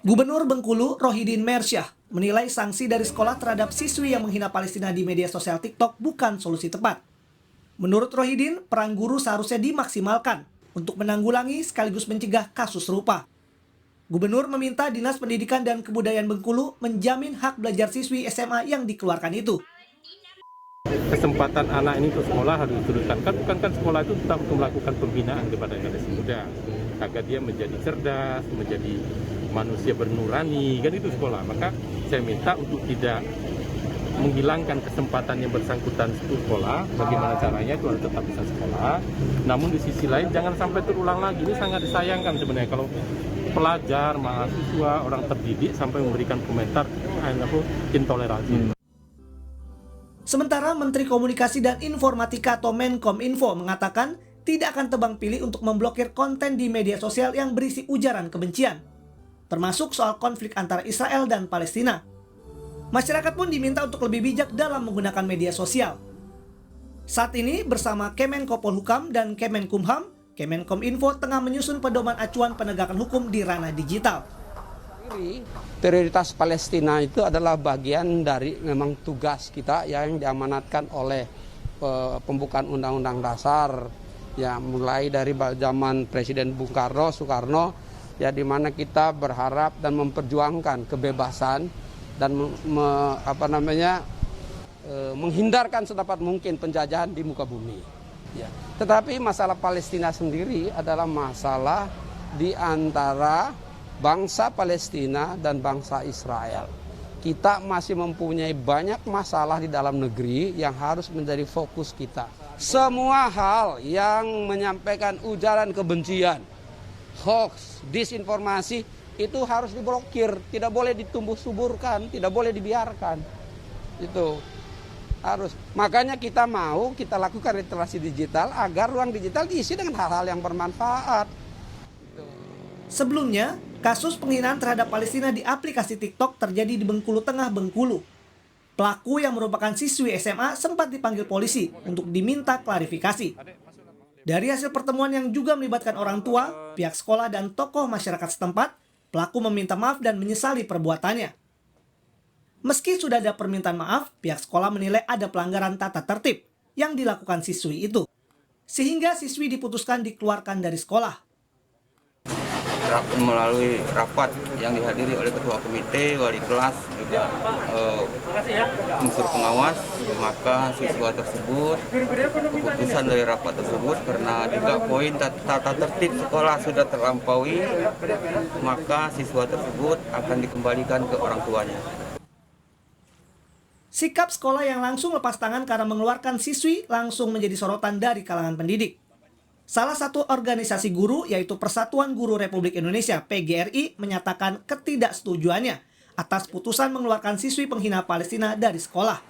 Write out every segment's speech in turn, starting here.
Gubernur Bengkulu, Rohidin Mersyah, menilai sanksi dari sekolah terhadap siswi yang menghina Palestina di media sosial TikTok bukan solusi tepat. Menurut Rohidin, peran guru seharusnya dimaksimalkan untuk menanggulangi sekaligus mencegah kasus serupa. Gubernur meminta Dinas Pendidikan dan Kebudayaan Bengkulu menjamin hak belajar siswi SMA yang dikeluarkan itu. Kesempatan anak ini untuk sekolah harus diteruskan. Bukan sekolah itu tetap untuk melakukan pembinaan kepada generasi muda agar dia menjadi cerdas, menjadi manusia bernurani, kan itu sekolah. Maka saya minta untuk tidak menghilangkan kesempatan yang bersangkutan itu sekolah. Bagaimana caranya itu harus tetap bisa sekolah. Namun di sisi lain jangan sampai terulang lagi. Ini sangat disayangkan sebenarnya kalau pelajar, mahasiswa, orang terdidik sampai memberikan komentar intoleransi. Sementara Menteri Komunikasi dan Informatika atau Menkominfo mengatakan tidak akan tebang pilih untuk memblokir konten di media sosial yang berisi ujaran kebencian, termasuk soal konflik antara Israel dan Palestina. Masyarakat pun diminta untuk lebih bijak dalam menggunakan media sosial. Saat ini bersama Kemenko Polhukam dan Kemenkumham, Kemenkominfo tengah menyusun pedoman acuan penegakan hukum di ranah digital. Prioritas Palestina itu adalah bagian dari memang tugas kita yang diamanatkan oleh pembukaan Undang-Undang Dasar, ya mulai dari zaman Presiden Bung Karno, Soekarno, ya di mana kita berharap dan memperjuangkan kebebasan dan menghindarkan sedapat mungkin penjajahan di muka bumi. Ya. Tetapi masalah Palestina sendiri adalah masalah di antara bangsa Palestina dan bangsa Israel. Kita masih mempunyai banyak masalah di dalam negeri yang harus menjadi fokus kita. Semua hal yang menyampaikan ujaran kebencian, hoax, disinformasi itu harus diblokir, tidak boleh ditumbuh suburkan, tidak boleh dibiarkan. Itu harus. Makanya kita lakukan literasi digital agar ruang digital diisi dengan hal-hal yang bermanfaat. Sebelumnya, kasus penghinaan terhadap Palestina di aplikasi TikTok terjadi di Bengkulu Tengah, Bengkulu. Pelaku yang merupakan siswi SMA sempat dipanggil polisi untuk diminta klarifikasi. Dari hasil pertemuan yang juga melibatkan orang tua, pihak sekolah, dan tokoh masyarakat setempat, pelaku meminta maaf dan menyesali perbuatannya. Meski sudah ada permintaan maaf, pihak sekolah menilai ada pelanggaran tata tertib yang dilakukan siswi itu. Sehingga siswi diputuskan dikeluarkan dari sekolah. Melalui rapat yang dihadiri oleh ketua komite, wali kelas, juga unsur pengawas, maka siswa tersebut, keputusan dari rapat tersebut karena juga poin tata tertib sekolah sudah terlampaui, maka siswa tersebut akan dikembalikan ke orang tuanya. Sikap sekolah yang langsung lepas tangan karena mengeluarkan siswi langsung menjadi sorotan dari kalangan pendidik. Salah satu organisasi guru, yaitu Persatuan Guru Republik Indonesia (PGRI), menyatakan ketidaksetujuannya atas putusan mengeluarkan siswi penghina Palestina dari sekolah.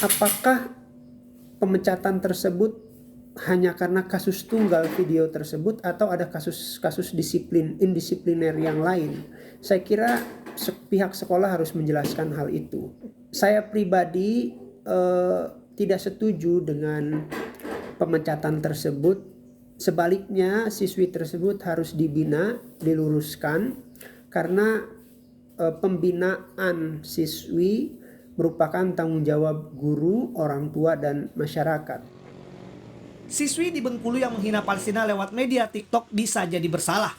Apakah pemecatan tersebut hanya karena kasus tunggal video tersebut atau ada kasus-kasus indisipliner yang lain? Saya kira pihak sekolah harus menjelaskan hal itu. Saya pribadi tidak setuju dengan pemecatan tersebut. Sebaliknya siswi tersebut harus dibina, diluruskan karena pembinaan siswi merupakan tanggung jawab guru, orang tua, dan masyarakat. Siswi di Bengkulu yang menghina Palestina lewat media TikTok bisa jadi bersalah.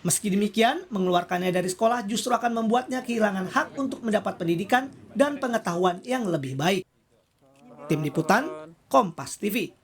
Meski demikian, mengeluarkannya dari sekolah justru akan membuatnya kehilangan hak untuk mendapat pendidikan dan pengetahuan yang lebih baik. Tim Liputan, Kompas TV.